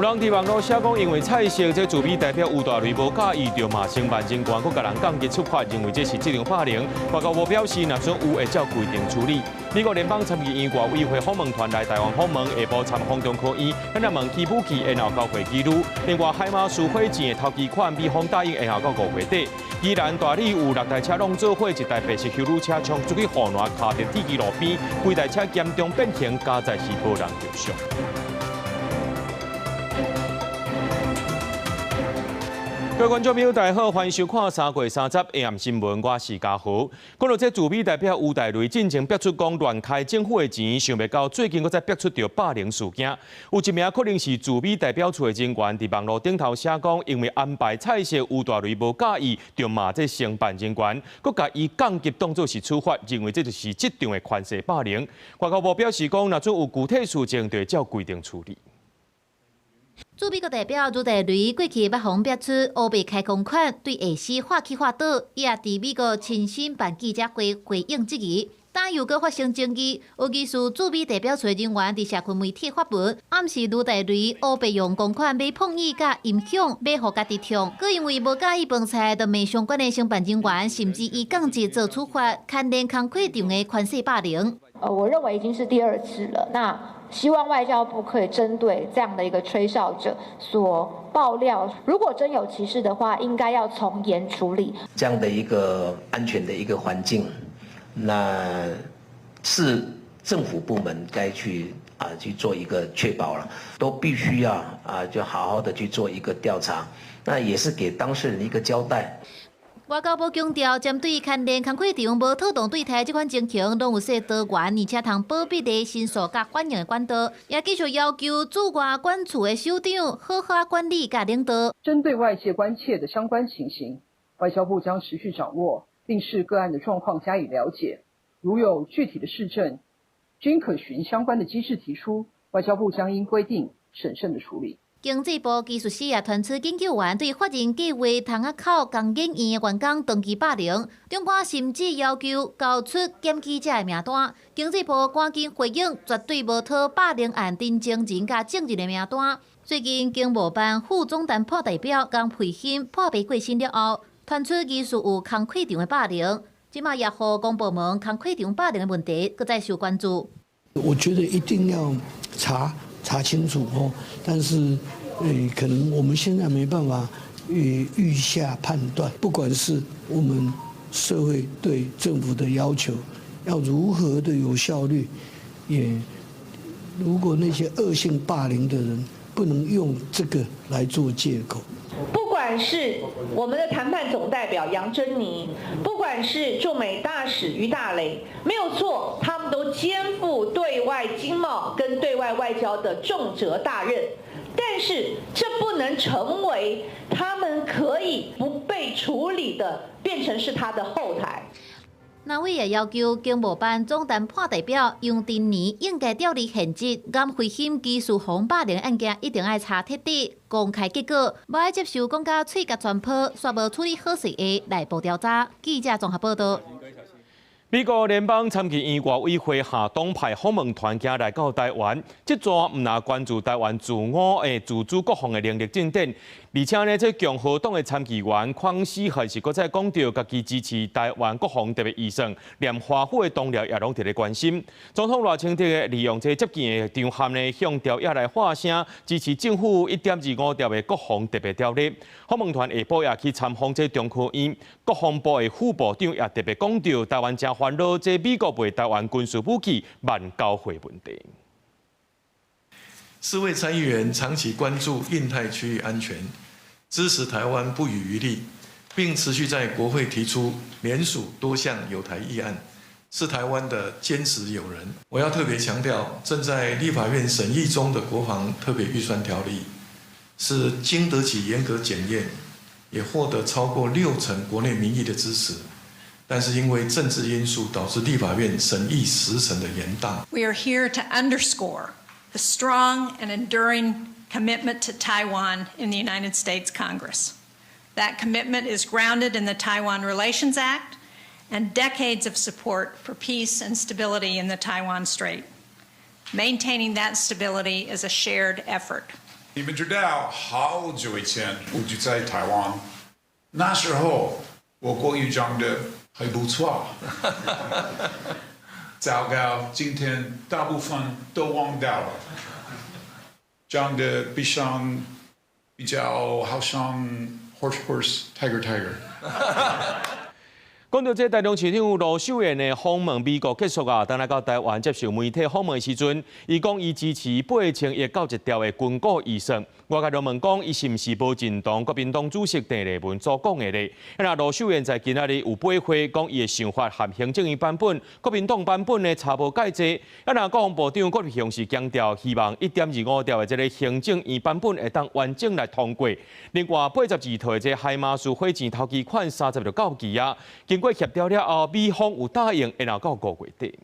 人伫网络写讲，因为蔡姓这驻美代表吴大雷无介意，就骂承办警官，佮甲人降级处罚，认为这是职场霸凌。外交部表示，若准有会照规定处理。美国联邦参议院外委会访问团来台湾访问，下晡参访中科院，咱来问基武器然后交会记录。另外，海马输火箭的头期款，美方答应然后到5月底。宜兰大理有6台车拢做伙，一台白色修路车冲出去河南，卡在铁基路边，规台车严重变形，加载是无人受伤。各位观众朋友，大家好，欢迎收看3月30日 AM 新闻，我是嘉豪。讲到这驻美代表吴大雷进前逼出讲乱开政府的钱，想袂到最近佫再逼出着霸凌事件。有一名可能是驻美代表处的人员，伫网络顶头写讲，因为安排菜色吴大雷无介意，就骂这承办人员，佫甲伊降级当作是处罚，认为这就是职场的权势霸凌。外交部表示讲，若准有具体事情，就会照规定处理。驻美国代表吴大雷过去捌封逼出欧美开公款，对下司画起画倒，伊也伫美国亲身办记者会回应质疑。但又搁发生争议，有疑似驻美代表处人员伫社群媒体发文，暗示吴大雷欧白用公款买碰意甲影响，买互家己痛。佮因为无介意饭菜，就骂相关的承办人员，甚至以降级做处罚，牵连工课场的权势霸凌。我认为已经是第2次了。那希望外交部可以针对这样的一个吹哨者所爆料，如果真有歧视的话，应该要从严处理。这样的一个安全的一个环境，那是政府部门该去做一个确保了，都必须要就好好的去做一个调查，那也是给当事人一个交代。外交部强调，针对牵连工课场无妥当对待这款情形，拢有设多元而且通保密的申诉甲反映的管道，也继续要求驻外管处的首长好好管理甲领导。针对外界关切的相关情形，外交部将持续掌握，并视个案的状况加以了解。如有具体的事证，均可循相关的机制提出，外交部将依规定审慎的处理。经济部技术室也传出研究员对法人计划塘仔口工研院的员工长期霸凌，中官甚至要求交出检举者的名单。经济部赶紧回应，绝对无讨霸凌案真正人甲证人的名单。最近经贸办副总单破代表江培兴破病过身了后，传出疑似有工课场的霸凌，即马也互公部门工课场霸凌的问题搁再受关注。我觉得一定要查清楚哦，但是可能我们现在没办法预下判断。不管是我们社会对政府的要求要如何的有效率，也如果那些恶性霸凌的人不能用这个来做借口。不管是我们的谈判总代表杨珍妮，不管是驻美大使于大雷，没有错，他们都肩负对外经贸跟对外外交的重责大任，但是这不能成为他们可以不被处理的，变成是他的后台。那位也要求经贸办总谈判代表杨定年应该调离现职，甘回心技术防霸凌案件一定要查彻底，公开结果，无爱接受讲甲喙角全破，煞无处理好势的内部调查。记者综合报道。美国联邦参议院外委会下党派访问团今来到台湾，这桩唔拿关注台湾自我的自主国防的能力进展，而且呢，这共和党的参议员邝思还是搁再讲到家己支持台湾国防特别预算，连华府的同僚也拢特别关心。总统赖清德利用这接近的场合呢，向朝野来发声，支持政府1.25兆的国防特别条例。访问团下晡也去参访这中科院，国防部的副部长也特别讲到台湾正烦恼这美国为台湾军事武器慢交会问题。4位参议员长期关注印太区域安全，支持台湾不遗余力，并持续在国会提出联署多项友台议案，是台湾的坚实友人。我要特别强调，正在立法院审议中的国防特别预算条例，是经得起严格检验，也获得超过60%国内民意的支持。但是因为政治因素，导致立法院审议时程的延宕。We are here to underscore the strong and enduring commitment to Taiwan in the United States Congress. That commitment is grounded in the Taiwan Relations Act and decades of support for peace and stability in the Taiwan Strait. Maintaining that stability is a shared effort. 你们知道，好久以前我就在台湾，那时候我国语讲的还不错。糟糕，今天大部分都忘掉了，讲的比较好像 horse tiger。讲到这，台中市长罗秀燕的访问美国结束啊，当来到台湾接受媒体访问的时阵，伊讲伊支持8191条的军购预算。外界就问讲，伊是毋是无认同国民党主席郑丽文所讲的咧？那罗秀燕在今仔日有背回讲伊的想法和行政院版本、国民党版本的差无介济。那国防部长郭立雄是强调，希望1.25条的这个行政院版本会当完整来通过。另外82套的这海马斯火箭头期款30就到期啊。经过协调了后，美方有答应会拿到5月底。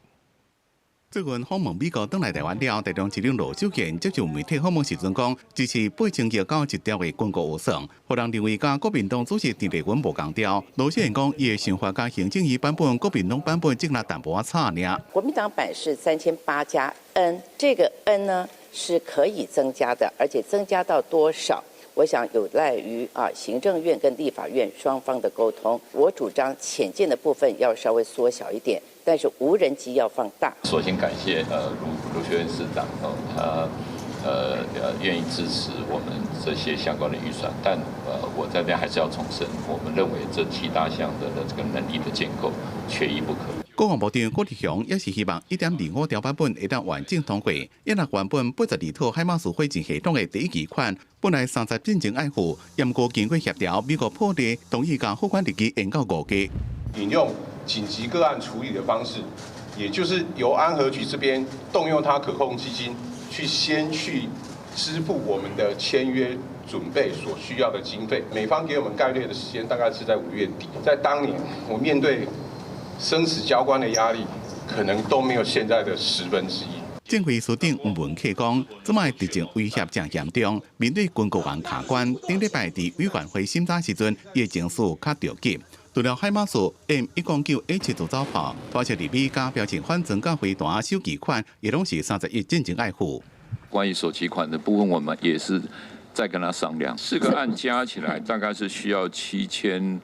最近访问美国返来台湾了，台中市长罗秀燕接受媒体访问时阵讲，支持8191条的军购预算，互人认为甲国民党主席郑丽文无共调。罗秀燕讲，伊的想法甲行政院版本、国民党版本只那淡薄差尔。国民党版是3800加 N， 这个 N 呢是可以增加的，而且增加到多少？我想有赖于行政院跟立法院双方的沟通。我主张浅见的部分要稍微缩小一点，但是无人机要放大。首先感谢卢秀燕市长他愿意支持我们这些相关的预算，但我在这边还是要重申，我们认为这7大项的这个能力的建构缺一不可。国防部长郭立雄也是希望1.25条版本会当完整通过，因为原本82套海马斯火箭系统的第1期款本来30进前爱付，也毋过经过协调，美国破例同意将付款日期延到5个。引用紧急个案处理的方式，也就是由安和局这边动用它可控基金先去支付我们的签约准备所需要的经费。美方给我们概略的时间大概是在5月底，在当年我面对生死交关的压力，可能都没有现在的1/10。政会司长吴文启讲，这卖敌情威胁正严重，面对军购案卡关，顶礼拜伫委员会审查时阵，伊情绪较着急。除了海马斯 M109A7主造炮，发射伫美加标签反增加飞弹首期款，也拢是31进前爱付。关于首期款的部分，我们也是在跟他商量，4个案加起来大概是需要7900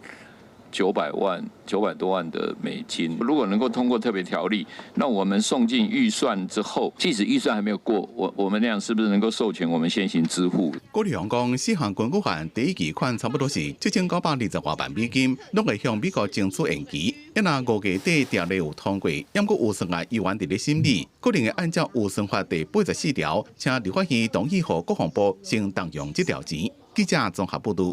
多万的美金。如果能够通过特别条例，那我们送进预算之后，即使预算还没有过，我们那样是不是能够授权我们先行支付？郭立雄讲，4项军购案第1期款差不多是7920多万美金，拢会向美国争取延期。因那5月底条例有通过，也过预算案依然伫咧审理，可能会按照预算法第84条，请立法院同意予国防部先动用这条钱。记者综合报道。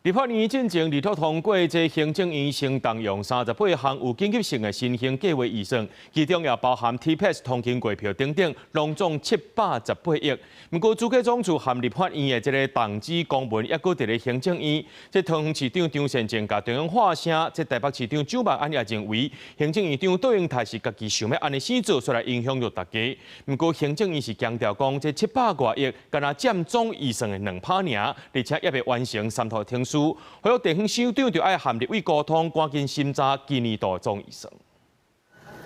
立法院进前立法通过这行政院先动用38项有紧急性的新兴计划预算，其中也包含 TPS 通勤月票等等，拢总718亿。不过，主计总处和立法院的这个动议公文，也搁伫咧行政院。这桃园市长张善政甲中央话声，这台北市长蒋万安也认为，行政院长杜永泰是家己想要安尼先做，出来影响到大家。不过，行政院是强调讲，这700多亿，敢若占总预算的2%尔，而且也未完成3套听。所以地方首长就要和立委沟通，赶紧审查今年度的总预算。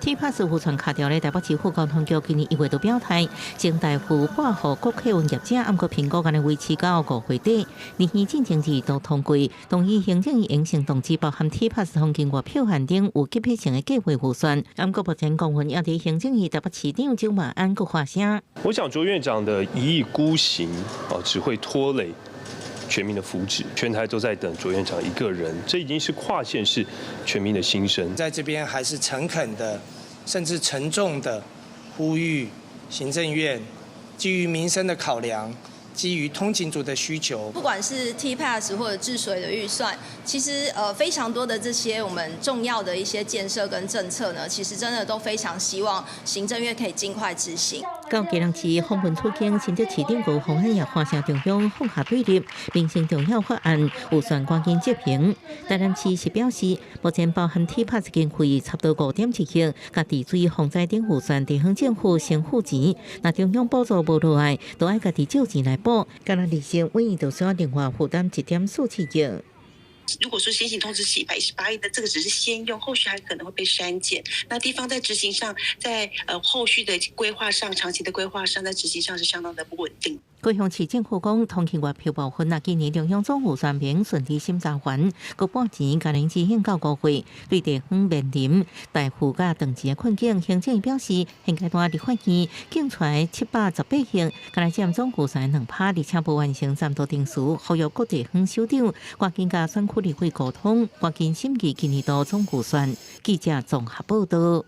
TPS 渔船卡条咧，台北市府交通局今年1月都表态，将大幅拨予各客运业者，按个评估安尼维持到5月底。年底进行2度通过，同意行政院应行动机包含 TPS 通勤月票限等有急迫性的计划预算。按个目前公文也伫行政院台北市长蒋万安个话声。我想卓院长的1意孤行只会拖累全民的福祉，全台都在等卓院长一个人，这已经是跨县市全民的心声。在这边还是诚恳的，甚至沉重的呼吁行政院基于民生的考量，基于通勤族的需求，不管是 TPS 或者治水的预算，其实非常多的这些我们重要的一些建设跟政策呢，其实真的都非常希望行政院可以尽快执行。到基隆市访问处境，新竹市长吴鸿汉也发声中央放下对立，民生重要法案预算赶紧接平。台南市是表示，目前包含 TPS 经费差不多5.7亿，甲地水防灾等预算地方政府先付钱，那中央补助无落来，都爱家己借钱来补，干那利息每年都需要另外负担1.47亿。如果说先行通知是118亿的，这个只是先用，后续还可能会被删减。那地方在执行上，在后续的规划上、长期的规划上，在执行上是相当的不稳定。高雄市政府讲，通勤月票部分啊，今年中央总预算明顺利审查完，各半钱家庭执行到5月，对地方面临大户甲长期的困境。行政院表示，现阶段立法院竞出718项，敢若占总预算2%，而且无完成3度定数，呼吁各地方首长赶紧甲选区立会沟通，赶紧审议今年度总预算。记者综合报道。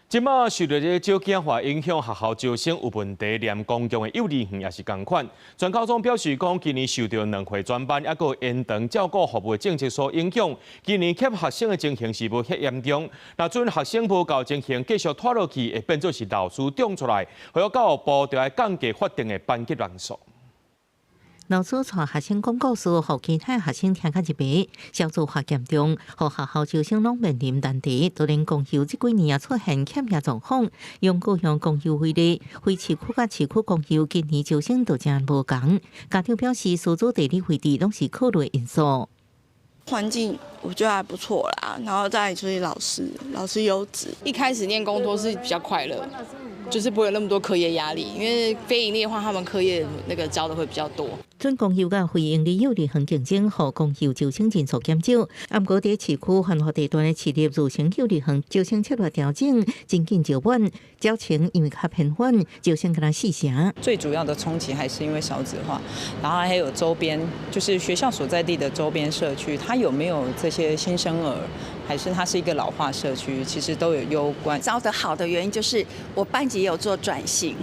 即马受到这少子化影响，学校招生有问题，连公共的幼儿园也是同款。全高中表示讲，今年受到2回专班，还有延长照顾服务的政策所影响，今年吸学生的情形是无遐严重。若准学生无够情形继续拖落去，会变做是老师长出来，还教育部就要降低法定的班级人数。老师带学生讲故事，互其他学生听较入迷，小组化严重，互学校招生拢面临难题。都连公休这几年也出现欠业状况，用高雄公休为例，非市区甲市区公休今年招生都真无同。家长表示，所做地理位置拢是考虑因素。环境我觉得还不错啦，然后再来就是老师优质。一开始念公托是比较快乐，就是不会有那么多课业压力，因为非营利的话，他们课业那个教的会比较多。准公休甲非营利幼儿园竞争，互公休招生人数减少。不过在市区繁华地段的市立入成幼儿园招生策略调整，真紧就稳，招生因为较偏缓，招生跟他4成。最主要的冲击还是因为少子化，然后还有周边，就是学校所在地的周边社区，它有没有这些新生儿，还是它是一个老化社区，其实都有攸关。招得好的原因就是我班级有做转型。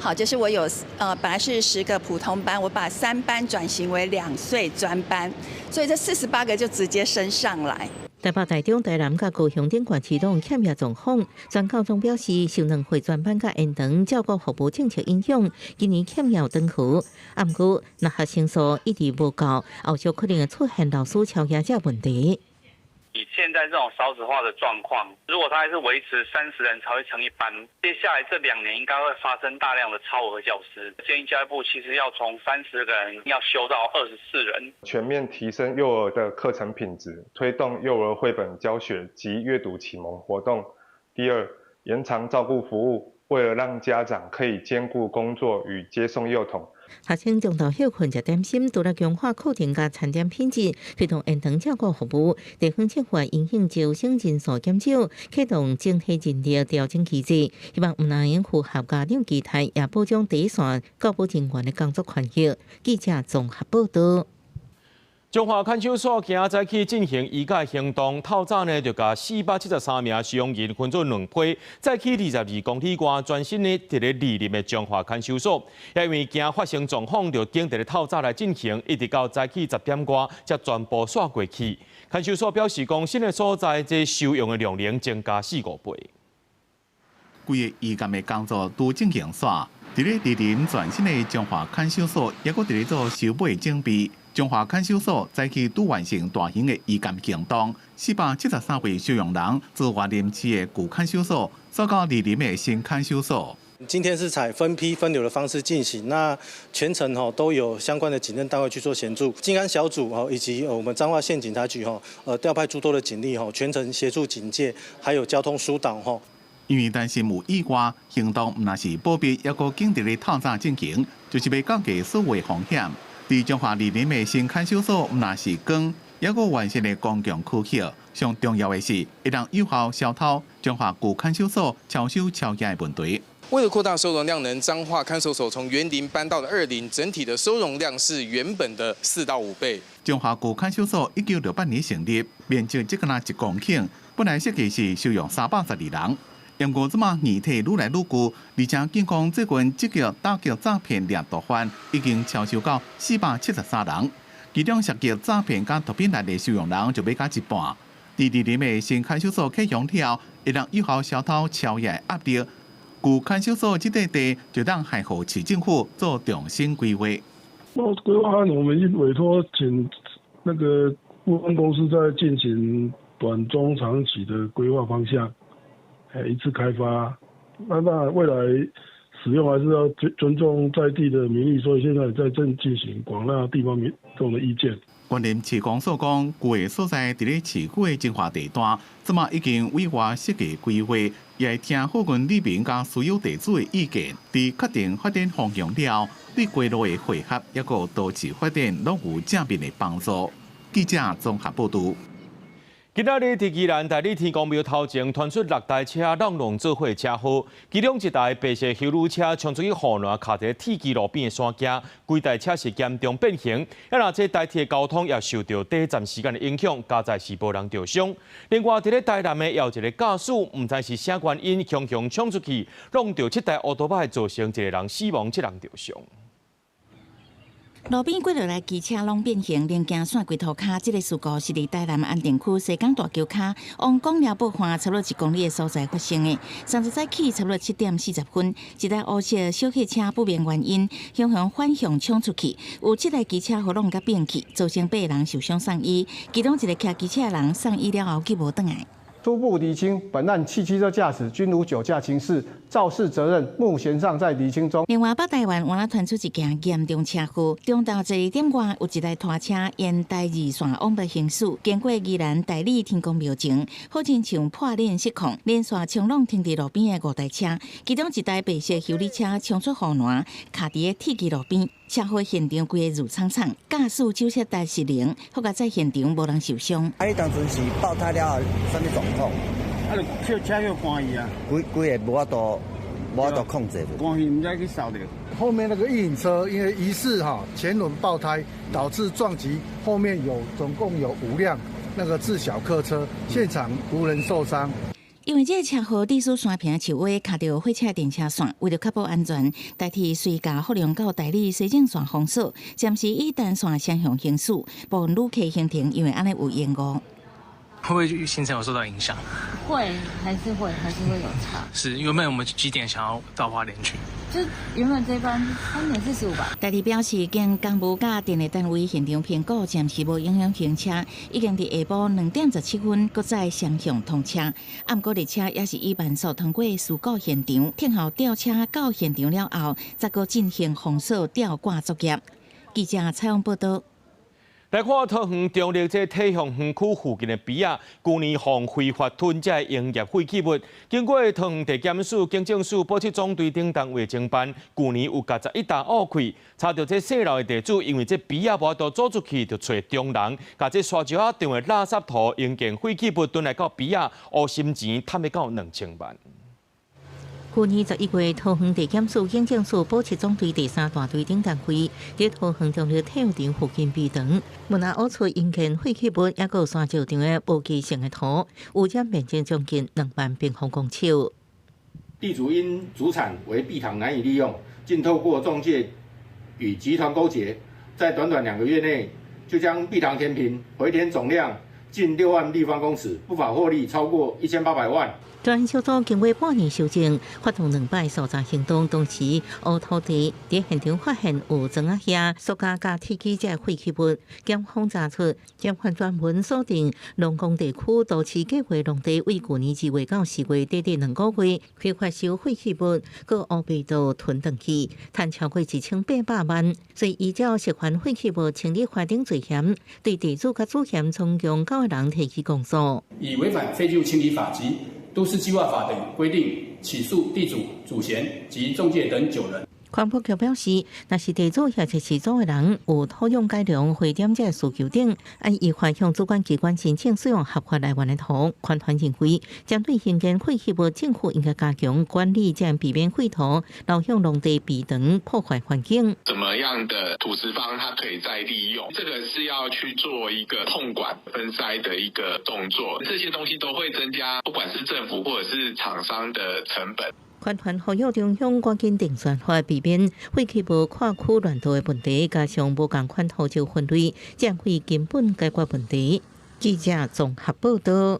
好，就是我有本来是10个普通班，我把3班转型为2岁专班，所以这48个就直接升上来。台北、台中、台南甲高雄等县市拢欠业状况，全高中表示受2回专班甲延长照顾服务政策影响，今年欠业有长去。不过，若学生数一直无够，后续可能会出现老师超额这问题。以现在这种少子化的状况，如果他还是维持30人才会成一班，接下来这2年应该会发生大量的超额教师。建议教育部其实要从30个人要修到24人，全面提升幼儿的课程品质，推动幼儿绘本教学及阅读启蒙活动。第二，延长照顾服务，为了让家长可以兼顾工作与接送幼童。学生重大休困，食点心，除了强化课程甲餐点品质，推动延长照顾服务。地方政府因应招生人数减少，启动整体人力调整机制，希望唔能符合家长期待，也保障第一线教保人员的工作权益。记者综合报道。中华看守所今仔起进行移改行动，透早呢就甲473名收容人分做2批，再去22公里外全新的伫咧莅临的中华看守所，也因为惊发生状况，就顶伫咧透早来进行，一直到早起10点外才全部煞过去。看守所表示讲，新的所在这收容的量能增加4-5倍。规个移监的工作都进行煞，伫咧莅临全新的中华看守所，也搁伫咧做修补整备。中华看守所早起拄完成大型的移监行动，473位收容人自外林市的旧看守所送到莅临的新看守所。今天是采分批分流的方式进行，那全程都有相关的警政单位去做协助，警安小组以及我们彰化县警察局调派诸多的警力全程协助警戒，还有交通疏导因为担心有意外行动，唔那是保密，也搁紧伫咧透早进行，就是要降低所有风险。伫中华莅临的新看守所，唔那是光，也搁完善的公共区域。上重要的是，会让有效消透中华旧看守所超收超额的问题。为了扩大收容量能，彰化看守所从园林搬到了2林，整体的收容量是原本的4到5倍。中华旧看守所1968年成立，面积只敢若1公顷，本来设计是收容312人。因过即马议题愈来愈旧，而且警方最近积极打击诈骗掠夺犯，已经超收到473人，其中涉及诈骗甲毒品类的收容人就要加一半。伫莅临的新看守所启用了，会让有效消透超额压力。旧看守所这块地就让海河市政府做重新规划。规划案我们已委托请那个顾问公司在进行短中长期的规划方向。一次开发，那未来使用还是要尊重在地的民意，所以现在在正进行广纳地方民众的意见。关联市公所讲，旧的所在伫咧市区的精华地段，即马已经委外设计规划，也会听好运里面甲所有地主的意见，伫确定发展方向了，对规路的配合，也有都市发展拢有正面的帮助。记者综合报道。今仔日伫宜兰大理天公庙头前传出6台车弄弄做伙车祸，其中一台白色休旅车冲出去河南，卡在铁基路边的山径，规台车是严重变形。那这代替的交通也受到短暂时间的影响，加在是无人受伤。另外，伫咧台南的也有一个驾驶，唔知是啥原因，强冲出去，弄到7台奥多巴，造成1个人死亡，7人受伤。路边过落来机车拢变形，连行线龟头卡。这个事故是伫台南安定区西港大桥卡往公寮步环差不多1公里的所在发生的。30早起差不多7点40分，一台乌色小客车不明原因向反向冲出去，有7台机车互弄甲变去，造成8人受伤送医，其中一个骑机车的人送医了后急无转来。初步厘清，本案汽机车驾驶均无酒驾情事，肇事责任目前尚在厘清中。另外，北台湾原来传出一件严重车祸，中昼12点外有一台拖车沿台2线往北行驶，经过宜兰大理天公庙前，好亲像破链失控，连续冲撞停伫路边的5台车，其中一台白色休旅车冲出河南，卡伫个铁基路边。车祸现场规个如苍苍，驾驶手册带失灵，好在在现场无人受伤。啊，你当阵是爆胎了后，什么状况？啊，就车又关去啊，规个无法度控制。关去唔知去扫的。后面那个运营车因为疑似前轮爆胎，导致撞击后面总共有5辆那个自小客车，现场无人受伤。因为这个车祸历史山坪树尾卡到火车电车线，为了确保安全，代替随驾福隆到大理西正线封锁，暂时以单线双向行驶，部分旅客行程因为安尼有延误。会不会行程有受到影响？会，还是会有差。是原本我们几点想要到花莲去？就原本这班3点45吧。代理表示，经公务甲电力单位现场评估，暂时无影响行车，已经伫下晡2点17分，搁再双向通车。不过列车也是以慢速通过事故现场，听候吊车到现场了后，再搁进行封锁吊挂作业。记者采访报道。来看桃园中立这体育园区附近的边仔，去年防非法囤这营业废弃物，经过桃园地检署、警政署、保七总队等单位侦办，去年有加11单误开，查到这细楼的地主，因为这边仔无法度租出去，就找中人，甲这沙石场的垃圾土、营建废弃物囤来到边仔，乌心钱贪要到2000万。去年11月，桃园地检署、警政署、保七总队第3大队等单位，伫桃园中立体育场附近闭场，门内挖出营建废弃物，也有山石场的无机性的土，污染面积将近2万平方公尺。地主因主产为碧塘难以利用，竟透过中介与集团勾结，在短短2个月内就将碧塘填平，回填总量近6万立方公尺，不法获利超过1800万。专案小组经过半年修正，发动2摆搜查行动，同时挖土地，伫现场发现有砖仔遐、塑胶甲铁基这废弃物，检方查出检方专门锁定龙岗地区都市计划农地，为去年2月到4月短短2个月，非法收废弃物，搁乌白道囤登去，赚超过1800万。所以依照涉嫌废弃物清理法定罪嫌，对地主甲主嫌从共9个人提起公诉，以违反废弃物清理法及都市计划法等规定，起诉地主、主嫌及仲介等9人。环保局表示，若是地主或者是租的人有土壤改良、回点这需求等，按依法向主管机关申请使用合法来源的土。环团认为，针对现间废弃物，政府应该加强管理，这样避免废土流向农地闭场，破坏环境。怎么样的土石方它可以再利用？这个是要去做一个控管分筛的一个动作，这些东西都会增加，不管是政府或者是厂商的成本。环团呼吁中央赶紧定算法，避免废弃物跨区乱倒的问题，加上无共款土质分类，将可以根本解决问题。记者综合报道。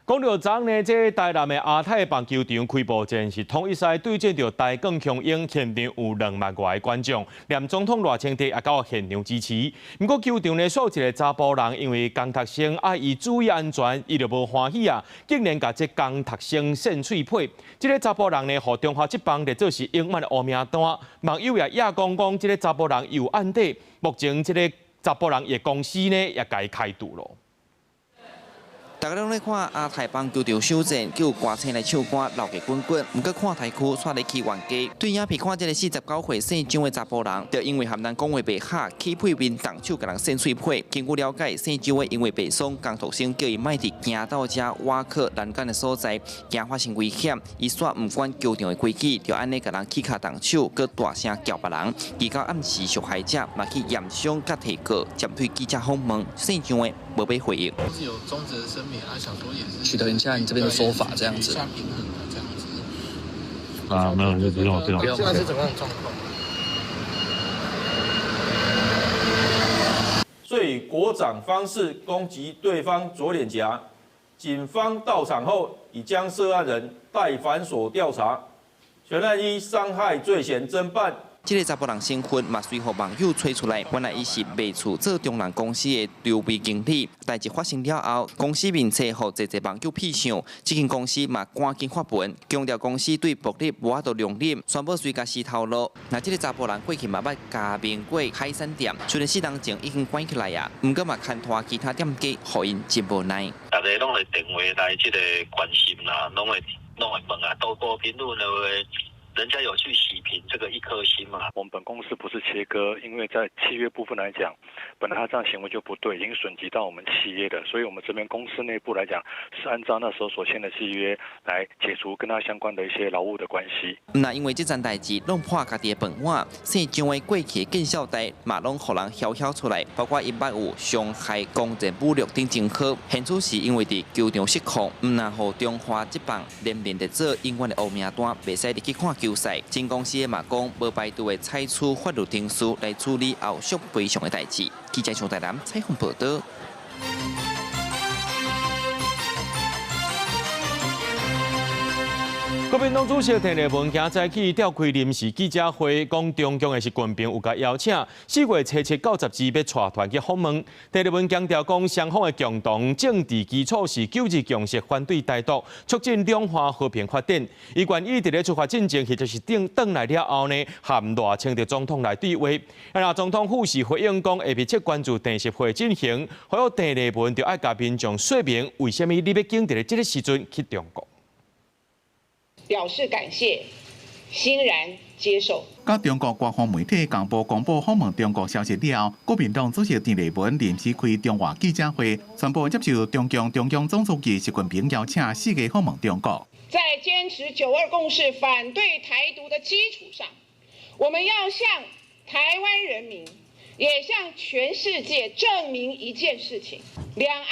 讲到昨呢，这台南的阿泰棒球场开幕战是统一赛对阵着台港雄鹰，现场有2万外的观众，连总统赖清德也到现场支持。不过球场呢，有一个查甫人，因为工读生爱伊注意安全，伊就无欢喜啊，竟然甲这工读生扇喙皮。这个查甫人呢，互中华职棒列做是英文的黑名单，网友也讲，这个查甫人有案底。目前这个查甫人的公司呢，也甲伊开除了。大家拢在看亚太棒球场首战，叫歌星来唱歌，闹热滚滚。唔过看台区煞咧起冤家，对影片看这个49岁姓张的查甫人，就因为含人讲话袂合，起配面动手甲人扇碎皮。经过了解，姓张的因为被伤，工作生叫伊莫伫行到遮挖克栏杆的所在，惊发生危险，伊煞唔管球场的规矩，就安尼甲人起骹动手，佮大声叫别人。而到暗时，受害者嘛去验伤甲提告，针对记者访问，姓张的无被回应。是有终止的声明，他想说也是取得一下你这边的说法，这样子。下平衡啊，这样子。啊，没有，就不用。现在是怎么样的状况？所以国掌方式攻击对方左脸颊，警方到场后已将涉案人带反所调查，全案依伤害罪嫌侦办。这个查甫人身份嘛，随后网友吹出来，原来伊是卖厝做中南公司的刘备经理。代志发生了后，公司面册互侪网友翕相，这间公司嘛赶紧发文，强调公司对暴力无法度容忍，宣布随家私透露。那这个查甫人过去嘛捌加盟过海产店，虽然4年前已经关起来啊，不过嘛牵拖其他店家，互因真无奈。大家拢会电话来这个关心啦，拢会问啊，多多评论的话。人家有去洗屏这个1颗星嘛？我们本公司不是切割，因为在契约部分来讲，本来他这样行为就不对，已经损及到我们企业的，所以我们这边公司内部来讲，是按照那时候所签的契约来解除跟他相关的一些劳务的关系。那因为这件代志弄破家己的饭碗，姓张的过去见效代嘛拢互人晓出来，包括因捌有伤害、公然侮辱等情况。现此时因为伫球场失控，唔能互中华职棒连面的做永远的黑名单，袂使入去看球赛。新公司的嘛讲，无排除会采取法律程序来处理后续赔偿的代志。记者邱台南采访报道。国民党主席陈立文今早起召开临时记者会，讲中共的是军兵有甲邀请4月初7、9、10要带团去访问。陈立文强调讲，双方的共同政治基础是9日共识，反对台独，促进两岸和平发展。伊愿意伫咧出发进程，或者是转来了后呢，含赖清德总统来对话。那总统府是回应讲，会密切关注电视会进行，还有陈立文就爱甲民众说明，为什么你要经伫咧这个时阵去中国。表示感谢，欣然接受。甲中国官方媒体公布访问中国消息了，国民党主席陈立文临时开中华记者会，宣布接受中共中央总书记习近平邀请4月访问中国。在坚持9·2共识、反对台独的基础上，我们要向台湾人民，也向全世界证明一件事情：两岸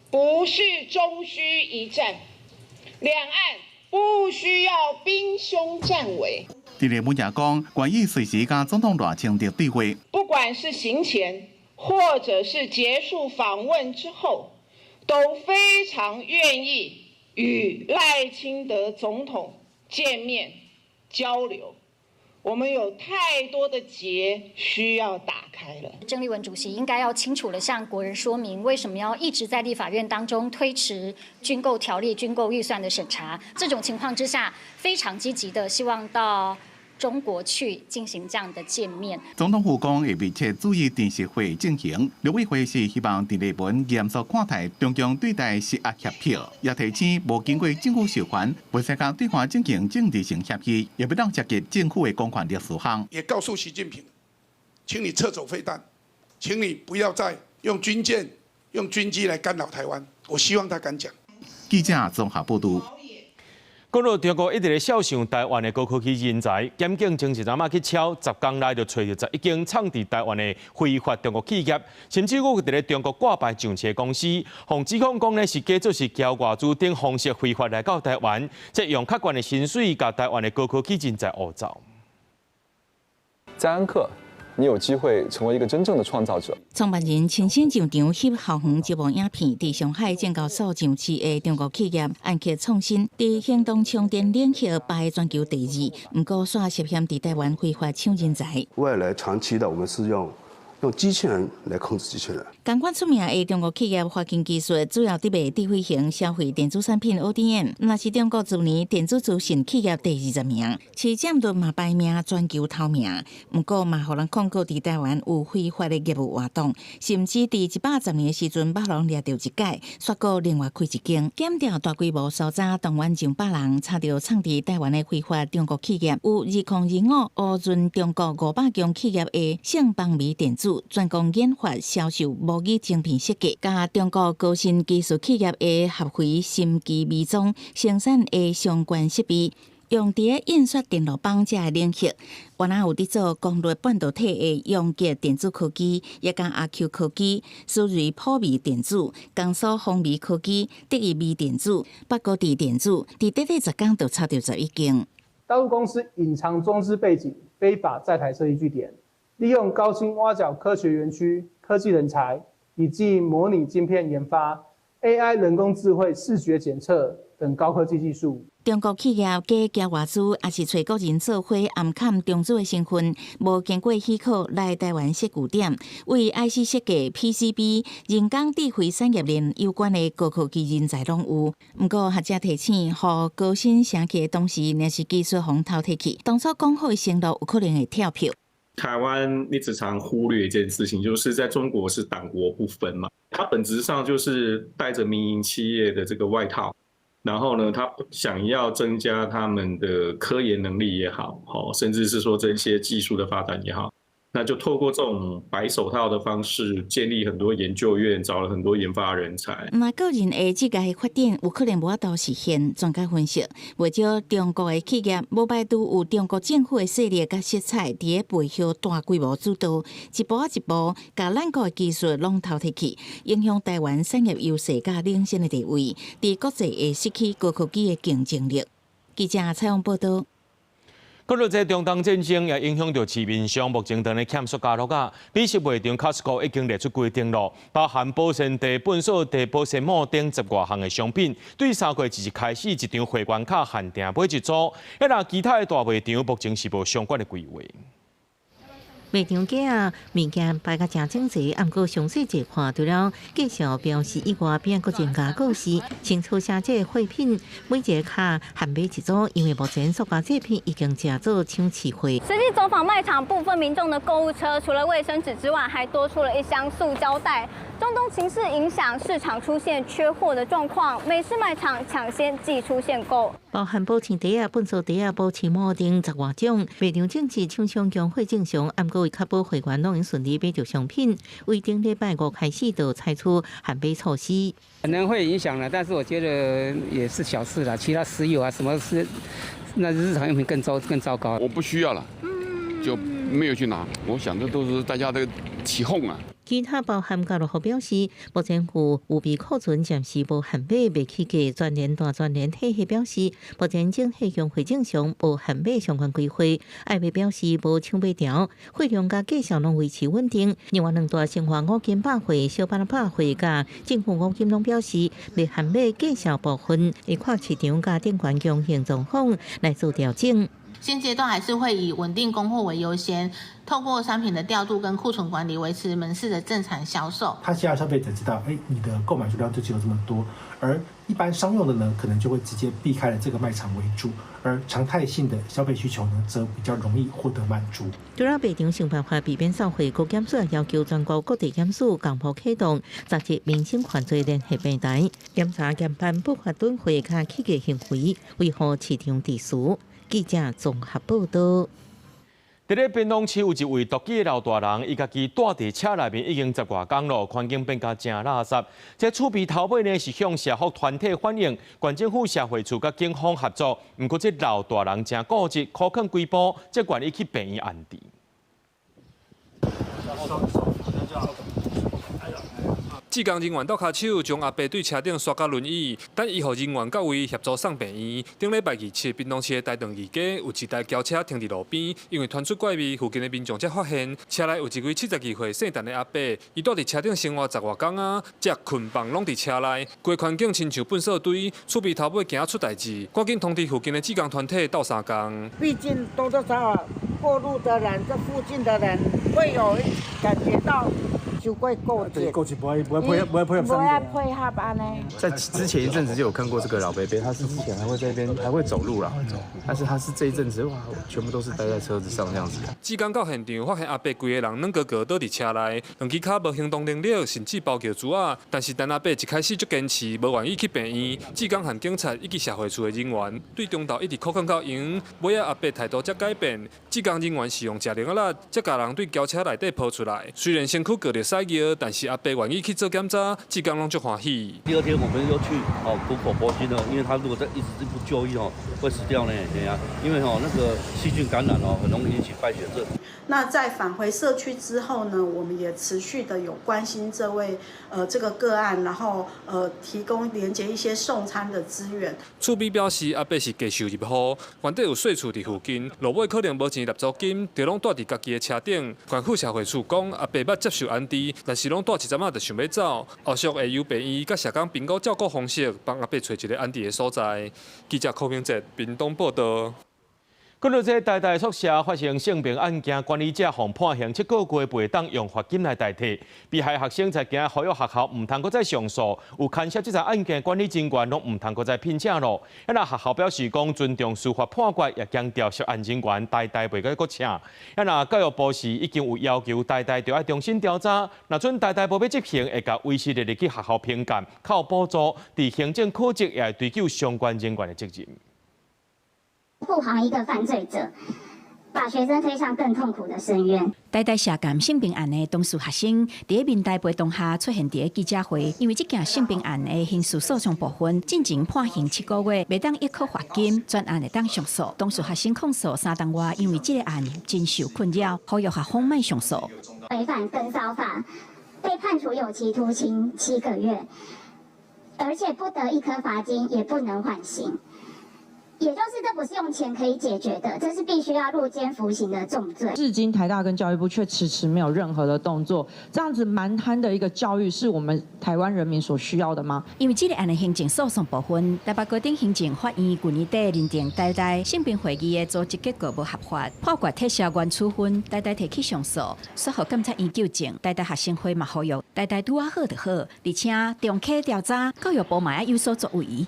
不是终须一战，两岸不需要兵凶战危。陈立文也讲，愿意随时甲总统赖清德对话。不管是行前或者是结束访问之后，都非常愿意与赖清德总统见面交流。我们有太多的结需要打开了。郑丽文主席应该要清楚地向国人说明，为什么要一直在立法院当中推迟军购条例、军购预算的审查。这种情况之下，非常积极的希望到中国去进行这样的见面。总统府讲会密切注意电视会进行，陆委会是希望陈立文严肃看待中共对待施压胁迫，也提醒无经过政府授权，未使甲对方进行政治性协议，也不让涉及政府的公权力事项。也告诉习近平，请你撤走飞弹，请你不要再用军舰、用军机来干扰台湾。我希望他敢讲。记者综合报道。讲到中国一直咧笑想台湾的高科技人才，检警前一阵仔去敲10天内就找到11间藏伫台湾的非法中国企业，甚至有伫咧中国挂牌上市公司，互指控讲呢是假做是交外资等方式非法来到台湾，即用客观的薪水甲台湾的高科技人才讹走。在安克，你有机会成为一个真正的创造者。创办人亲身上场翕校园节目影片，伫上海建构所上市的中国企业，按揭创新，伫行动充电领域排全球第2，不过煞涉嫌伫台湾非法抢人才。未来长期的，我们是用用机器人来控制机器人。同款出名的中国企业华金技术，主要伫卖智慧型消费电子产品 ODM， 那是中国去年电子资讯企业第20名，其占率嘛排名全球头名。不过嘛，互人控告伫台湾有非法的业务活动，甚至伫110年的时阵，把人掠到一届，刷过另外开一间，检调大规模搜查，动员上百人，查到创伫台湾的非法中国企业有2025乌润中国500间企业的性帮美电子，专攻研发、销售模拟晶片设计，甲中国高新技术企业的合肥心机微装生产的相关设备。用伫印刷电路板这个领域，原来有伫做功率半导体的用极电子科技，也甲阿 Q 科技、苏瑞普微电子、江苏风微科技、德意微电子、北高地电子，伫短短10天就查到11间。大陆公司隐藏中资背景，非法在台设立据点，利用高薪挖角科学园区、科技人才，以及模拟晶片研发、AI 人工智慧视觉检测等高科技技术。中国企业假交外资，也是找国人做伙暗砍中资的身份，无经过许可来台湾设据点，为 IC 设计、PCB、人工智慧产业链有关的高科技人才拢有。不过学者提醒，互高薪升起的同时，若是技术互偷摕去，当初讲好的承诺有可能会跳票。台湾一直常忽略一件事情，就是在中国是党国不分嘛，它本质上就是带着民营企业的这个外套。然后呢，他想要增加他们的科研能力也好，甚至是说这些技术的发展也好，那就透过这种白手套的方式，建立很多研究院，找了很多研发人才。那个人的这个发展有可能无法度实现。专家分析，为少中国的企业无排除有中国政府的势力甲色彩伫背后大规模主导，一步一步把咱国的技术拢偷摕去，影响台湾产业优势甲领先的地位，伫国际会失去高科技的竞争力。记者采访报道。各类这中东战争也影响到市面上目前咧欠塑胶袋，美食卖场 Costco 已经列出规定咯，包含保鲜地、糞扫地、保鲜膜等10多项的商品，对3月1日开始，一张会员卡限定买一组。那其他的大卖场目前是无相关的规划。卖场价啊，物件摆甲真整齐，毋过详细一看，除了介绍标示以外，边佫增加告示，清楚写这货品每一个卡限买一组，因为目前塑胶制品已经加做抢市货。实际走访卖场，部分民众的购物车除了卫生纸之外，还多出了一箱塑胶袋。中东情势影响，市场出现缺货的状况，美式卖场抢先寄出限购。包含保鲜袋啊、糞扫袋啊、保鲜膜等10多种，卖场政治厂商将会正常，毋过为确保会员拢能顺利买到商品，为顶礼拜5开始就采取限买措施。可能会影响了，但是我觉得也是小事啦。其他石油啊，什么是那日常用品更糟糕。我不需要了，就没有去拿。我想的都是大家的起哄啊。其他包含教育局表示，目前有备库存暂时无限买未起价。全联大全联体系表示，目前整体将会正常无限买相关规划。爱买表示无抢买条，货量甲价钱拢维持稳定。另外两大生活5金百货、小百货甲政府5金拢表示，未限买价钱部分，会看市场甲电管供应状况来做调整。现阶段还是会以稳定供货为优先，透过商品的调度跟库存管理，维持门市的正常销售。他希望消费者知道，你的购买数量就只有这么多，而一般商用的呢，可能就会直接避开了这个卖场为主，而常态性的消费需求呢，则比较容易获得满足。除了卖场想办法避免扫货，国检署要求全国各地检署共同启动扎实民生犯罪联系平台，检查严办不法囤货甲企业行为，维护市场秩序。记者综合报道。伫咧滨东市有一位独居的老大人，伊家己住伫车内面已经10多天了，环境变甲真垃圾。这厝边头尾呢是向社福团体反映，县政府社会处甲警方合作，不过这老大人真固执，苦啃规波，才愿意去病院安置。志工人员倒骹手将阿伯对车顶刷到轮椅，等医护人员到位协助送病院。顶礼拜27日，滨东市的台东二街有一台轿车停伫路边，因为传出怪味，附近的民众才发现车内有一位72岁姓陈的阿伯，伊住伫车顶生活10多天啊，食困放拢伫车内，规环境亲像粪扫堆，厝边头尾惊出代志，赶紧通知附近的志工团体斗3工。毕竟多多少少过路的人，这附近的人会有感觉到酒柜够紧，够紧，不会配合安呢。在之前一阵子就有看过这个老伯伯，他是之前还会在这边还会走路啦，但是他是这一阵子哇，全部都是待在车子上这样子。志刚到现场发现阿伯规个人软高倒伫车内，两只脚无行动能力，甚至包叫珠啊。但是等阿伯一开始就坚持，无愿意去病院。志刚和警察以及社会处的人员对中岛一直苦劝到赢，尾仔阿伯态度才改变。志刚人员是用食零仔才甲人对轿车内底抱出来。虽然身躯割着塞药，但是阿伯愿意去做检查，志刚拢足欢喜。第二天我们又去补口铂金了，因为他如果再一直不就医会死掉呢。对呀，因为那个细菌感染很容易引起败血症。那在返回社区之后呢，我们也持续的有关心这位这个个案，然后提供连接一些送餐的资源。厝边表示阿伯是假收入户，原底有税厝伫附近，落尾可能无钱纳租金，就拢住伫家己的车顶。县府社会处讲阿伯捌接受安置，但是拢住一阵仔就想要走，后续会由病院甲社工评估照顾方式，帮阿伯找一个安置的所在。记者柯明哲屏东报道。根据这台大宿舍发生性平案件，管理者被判刑7个月，袂当用罚金来代替。被害学生才惊呼吁学校唔通再上诉，有牵涉这场案件管理人员拢唔通再聘请咯。那学校表示讲尊重司法判决，也强调涉案人员代袂再搁请。那教育部是已经有要求代就要重新调查，若准代无要执行，会甲威胁立去学校评鉴，靠补助，伫行政考绩也会追究相关人员的责任。护航一个犯罪者，把学生推向更痛苦的深渊。台社监性平案的当事学生，伫面台陪同下出现伫记者会，因为这件性平案的刑事诉讼部分进行判刑7个月，袂当一颗罚金，专案会当上诉。当事学生控诉3档外，因为这个案真受困扰，呼吁学方卖上诉。违反跟骚法，被判处有期徒刑7个月，而且不得一颗罚金，也不能缓刑。也就是这不是用钱可以解决的，这是必须要入监服刑的重罪。至今台大跟教育部却迟迟没有任何的动作，这样子蛮憨的一个教育是我们台湾人民所需要的吗？因为这个案的行政诉讼部分，台北高等行政法院去年底认定台大性平会议的组织结果无合法，判决撤销原处分，台大提起上诉，说予检察院纠正。台大学生会嘛呼吁台大拄好就好，而且重启调查，教育部嘛要有所作为。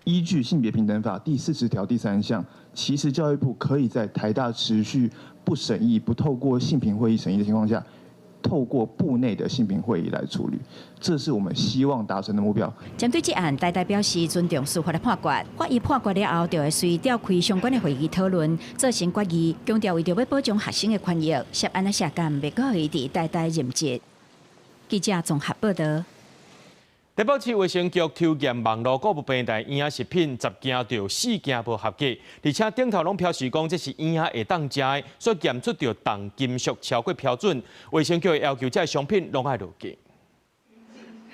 依据性别平等法第40条第3项，其实教育部可以在台大持续不审议、不透过性平会议审议的情况下，透过部内的性平会议来处理，这是我们希望达成的目标。针对这案，台大表示尊重司法的判决，法院判决了后，就会随召开相关的会议讨论，做成决议，强调为着要保障学生的权益，涉案的社监袂搁予伊伫台大任职。记者综合报道。台北市卫生局抽验网络购物平台婴仔食品10件，就有4件无合格，而且顶头拢表示讲这是婴仔会当食的，所以验出着重金属超过标准。卫生局要求这商品拢要落架。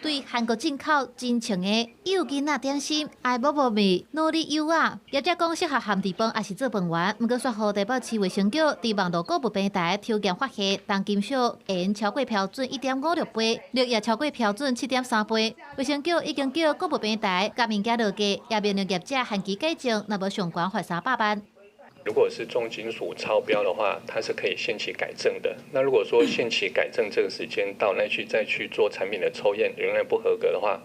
对韩国进口真情的幼囡仔点心，爱某某味、努力柚啊，业者讲适合含地饭，也是做饭员。不过说好台北市卫生局伫网络购物平台抽验发现，重金属盐超过标准1.56倍，氯也超过标准7.3倍。卫生局已经叫购物平台甲物件落架，也命令业者限期改正，若无上悬罚300万。如果是重金属超标的话，它是可以限期改正的。那如果说限期改正这个时间到，再去做产品的抽验仍然不合格的话，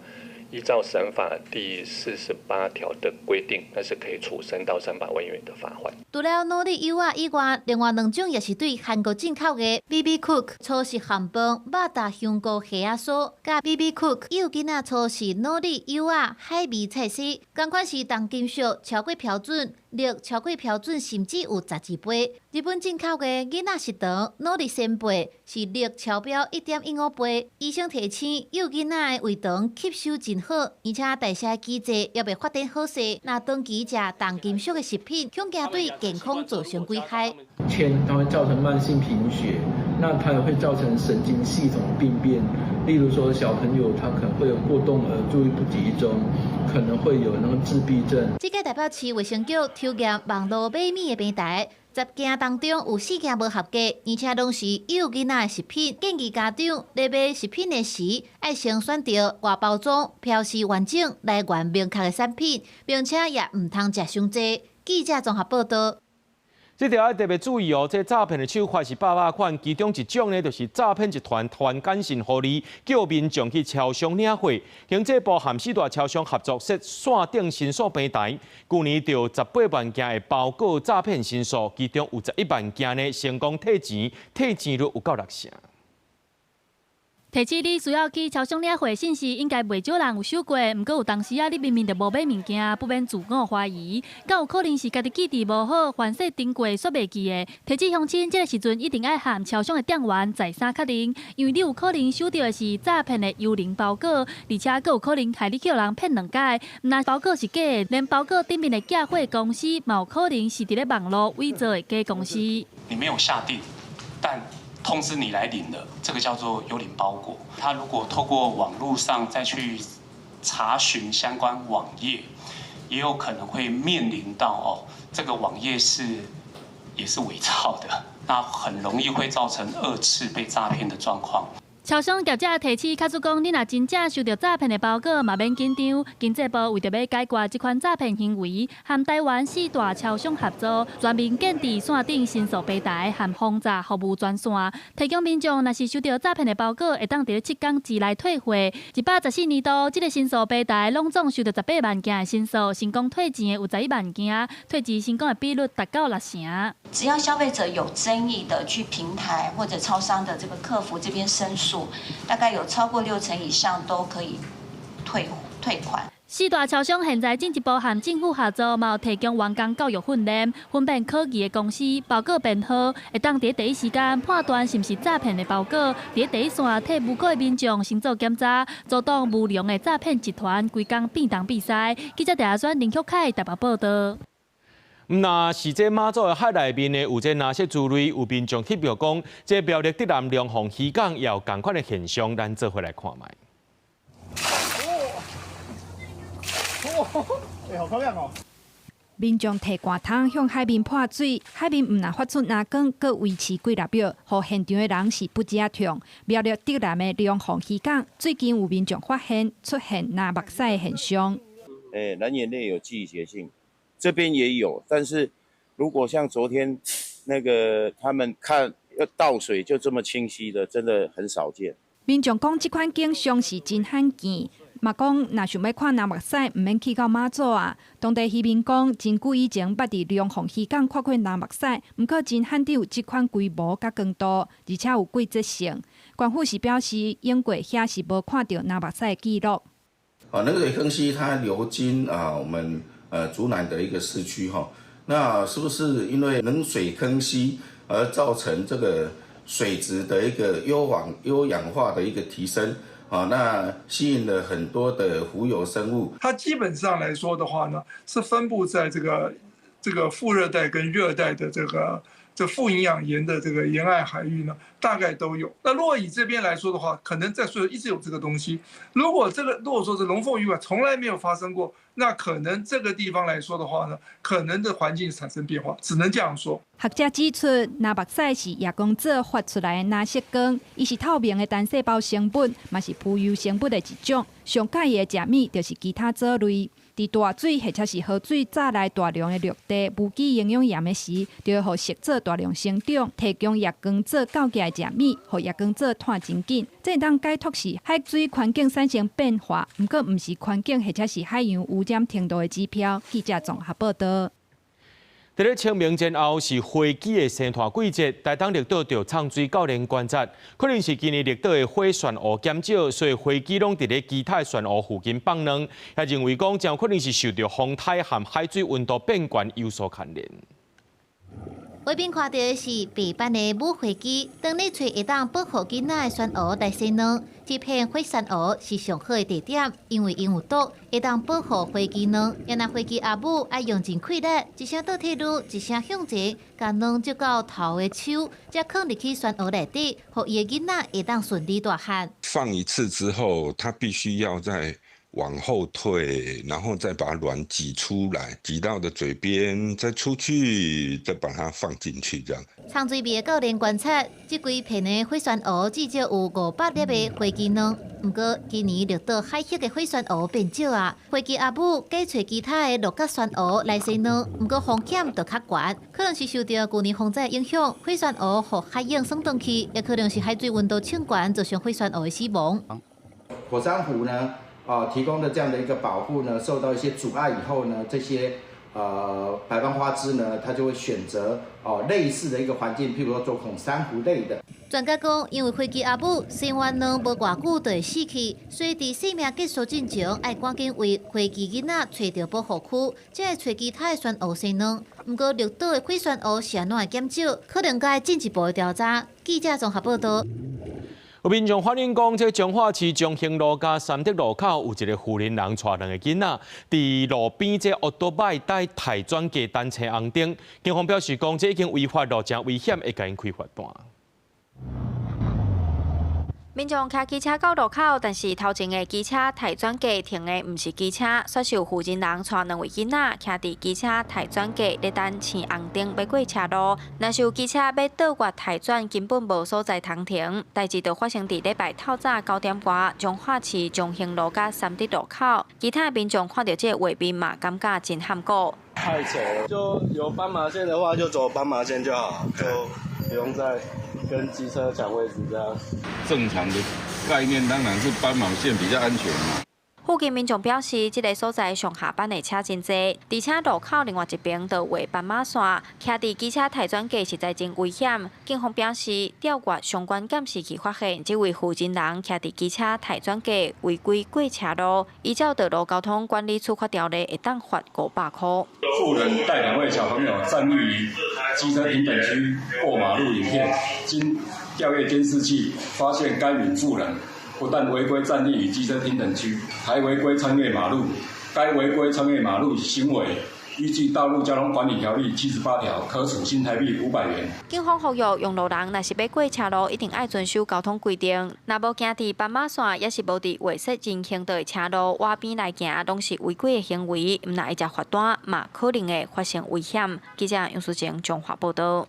依照审法第48条的规定，那是可以处3到300万元的罚款。除了努力柚啊以外，另外2种也是对韩国进口的 BB Cook 粗食汉堡、马达香菇虾仔酥，甲 BB Cook 幼囡仔粗食努力柚啊海味菜丝，同款是重金属超过标准。氯超过标准，甚至有12倍。日本进口的囡仔食堂努力鲜贝是氯超标1.15倍。医生提醒，幼囡仔的胃肠吸收真好，而且代谢机制也未发展好势。那长期食重金属的食品，恐惊对健康造成危害。铅它会造成慢性贫血，那它也会造成神经系统病变。例如说，小朋友他可能会有过动儿、注意不集中，可能会有那个自闭症。这个代表市卫生局抽验网络买米的平台，10件当中有4件无合格，而且拢是幼囡仔的食品。建议家长在买食品的时，要先选择外包装、标示完整、来源明确的产品，并且也唔通食伤济。记者综合报道。这条要特别注意哦，这诈骗的手法是百百款，其中一种呢，就是诈骗集团传简讯互你，叫民众去超商领货。经济部和4大超商合作设线顶申诉平台，去年就18万件的包裹诈骗申诉，其中有11万件呢成功退钱，退钱率有到60%。提起你需要去超商领货信息，应该袂少人有收过。毋过有当时你明明就无买物件，不免自我怀疑，敢有可能是家己记忆无好，反正登过煞袂记的。提起乡亲，这个时阵一定要和超商的店员再三确认，因为你有可能收到的是诈骗的幽灵包裹，而且佫有可能害你叫人骗2届。若包裹是假的，连包裹顶面的寄货公司，嘛有可能是伫咧网络伪造的假公司。你没有下定，但通知你来领了，这个叫做幽灵包裹。他如果透过网络上再去查询相关网页，也有可能会面临到这个网页也是伪造的，那很容易会造成2次被诈骗的状况。超商业者提醒，卡出讲，你若真正收到诈骗的包裹，嘛免紧张。经济部为着要解决这款诈骗行为，和台湾4大超商合作，专门建置线顶申诉平台和轰炸服务专线，提供民众若是收到诈骗的包裹，会当伫7天之内退货。114年度，这个申诉平台拢总收到18万件的申诉，成功退钱的有11万件，退钱成功的比率达到60%。只要消费者有争议的去平台或者超商的这个客服这边申诉，大概有超过60%以上都可以退款。4大超商现在进一步和政府合作，嘛有提供员工教育训练，分辨可疑的公司包裹编号，会当伫第一时间判断是毋是诈骗的包裹，伫第一线替无辜的民众先做检查，阻挡无良的诈骗集团规工变东变西。记者陈选林旭凯台北报道。那是这马祖的海内面呢，有这哪些族类？有民众翕表讲，这苗栗竹南龙凤渔港也有同款的现象，咱做回来看卖。好漂亮哦！民众摕竿桶向海面泼水，海面唔但发出蓝光，阁维持几十秒，互现场的人是不止痛。苗栗竹南的龙凤渔港最近有民众发现出现蓝目屎的现象。蓝眼泪有季节性。这边也有，但是如果像昨天那个他们看要倒水就这么清晰的，真的很少见。民众讲这款景象是真罕见，嘛讲若想要看蓝目屎，唔免去到马祖啊。当地渔民讲，真久以前捌伫龙凤渔港看过蓝目屎，不过真罕有这款规模甲光度，而且有季节性。官府是表示，因过遐是无看到蓝目屎的记录。那个水坑溪它流经我们竹南的一个市区哈，那是不是因为冷水坑溪而造成这个水质的一个优氧化的一个提升啊？那吸引了很多的浮游生物。它基本上来说的话呢，是分布在这个副热带跟热带的这富营养盐的这个沿岸海域呢，大概都有。那如果以这边来说的话，可能在所有一直有这个东西。如果说是龙凤渔港从来没有发生过，那可能这个地方来说的话呢，可能的环境产生变化，只能这样说。学者指出，蓝目屎是夜光子发出来的蓝色光，伊是透明的单细胞成分，嘛是浮游生物的一种。上介意的食物就是其他藻类。伫大水或者是河水早来大量的绿地无机营养盐的时，就要互石藻大量生长，提供夜光藻构建的食物，互夜光藻炭真紧。这当解脱是海水环境产生变化，不过唔是环境或者是海洋污染程度的指标。记者综合报道。在咧清明前后是火鸡的生团季节，台东绿岛就唱水教练观察，可能是今年绿岛的火旋蚵减少，所以火鸡拢伫咧基泰旋蚵附近放卵，也认为讲将可能是受到风台和海水温度变悬有所牵连。外边看到的是白斑的母火鸡，当你找会当保护囡仔的旋蚵来生卵。这片火旋蚵是上好的地点，因为因有毒，会当保护火鸡卵。也那火鸡阿母爱用尽气力，一声倒退路，一声向前，将卵接到头的手，再放入去旋蚵内底，让伊的囡仔会当顺利大汉。放一次之后，它必须要再往后退，然后再把卵挤出来，挤到的嘴边，再出去，再把它放进去，这样。长水味的教练观察，这几片的火旋蚵至少有500粒的花枝卵。不过今年绿岛海域的火旋蚵变少啊，花枝阿母改找其他的鹿角旋蚵来生卵，不过风险就较悬，可能是受到去年风灾影响，火旋蚵和海洋送断去，也可能是海水温度升高造成火旋蚵的死亡。火山湖呢？提供的这样的一个保护呢，受到一些阻碍以后呢，这些白斑花枝呢，它就会选择类似的一个环境，譬如说做孔珊瑚类的。专家讲，因为花枝阿母生完卵无偌久就会死去，所以伫生命结束之前，要赶紧为花枝囡仔找到保护区，才会找其他的旋蚵生卵。不过绿岛的火旋蚵是安怎会减少，可能该进一步的调查。记者综合报道。有民众反映讲，这彰化市中兴路甲三德路口有一个富人人带2个囡仔，伫路边这奥多拜带台转架单车红灯，警方表示讲，这已经违法了，真危险，会甲因开罚单。民众骑机车到路口，但是头前的机车台转架停的毋是机车，却是有负责人带2位囡仔徛伫机车台转架咧等青红灯要过车路。若是有机车要倒越台转，根本无所在通停。代志就发生伫礼拜透早9点外，彰化市中兴路甲三德路口，其他民众看到这画面嘛，感觉真喊过。太扯了，就有斑马线的话就走斑马线就好，就不用再跟机车抢位置这样。正常的概念当然是斑马线比较安全嘛。附近民众表示，这个所在上下班的车真多，而且路口另外一边就画斑马线，徛伫机车台转架实在真危险。警方表示，调阅相关监视器发现，这位负责人徛伫机车台转架违规过车路，依照道路交通管理处罚条例，会当罚500块。妇人带2位小朋友站立于机车停等区过马路影片，经调阅监视器发现该名妇人不但违规站立于机车停等区，还违规穿越马路。该违规穿越马路行为，依据《道路交通管理条例》78条，可处新台币500元。警方呼吁用路人，若是要过车路，一定要遵守交通规定。若无行伫斑马线，也是无伫违设人行道的车路挖边来行，拢是违规的行为。毋但会食罚单，嘛可能会发生危险。记者杨淑晴综合报道。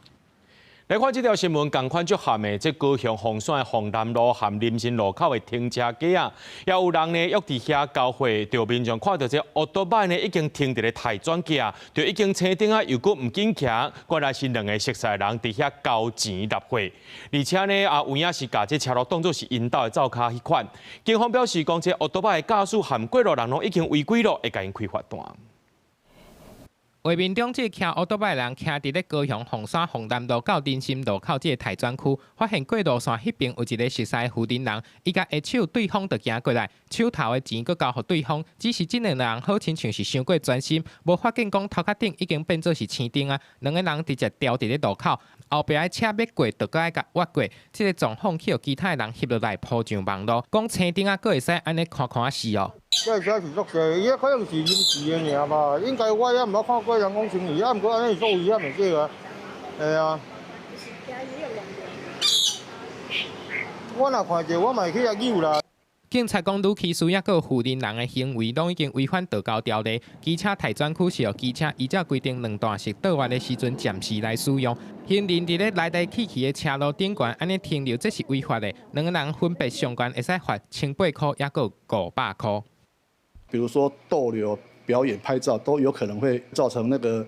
来看这条新闻，同款足咸的，这高雄凤山凤南路和林森路口的停车格啊，也有人呢约伫遐交会，就民众看到这奥多拜呢已经停伫咧台转架，就已经车顶啊又搁唔紧行，原来是2个熟识人伫遐交钱入会，而且呢有影是把这车路当作是引导的灶卡迄款。警方表示讲，这奥多拜的驾驶含过路人拢已经违规了，会甲因开罚单。画面中，这骑奥多拜人骑伫咧高雄凤山凤南路到林森路口这个台转区，发现过路线迄边有一个熟识负责人，伊甲下手对方就行过来，手头的钱佫交互对方。只是这2个人好亲像是伤过专心，无发现讲头壳顶已经变做是青灯啊，2个人直接掉伫咧路口，后壁的车要过，就搁爱甲挖过。这个状况去互其他人翕落来铺上网络，讲青灯啊，佫会使安尼看看死哦。这车是足济，伊可能是临时的尔吧，应该我也毋捌看过人讲生意，毋过安尼做危险的这个，系啊。我若看着，我嘛会去遐扭啦。警察讲，女骑士也有负责人的行为，拢已经违反道交条例。机车台转区是由机车依照规定2段式倒弯的时阵暂时来使用。行人伫咧来来去去的车路顶悬安尼停留，这是违法的。2个人分别相关会使罚1800块，也有500块。比如说逗留、表演、拍照，都有可能会造成那个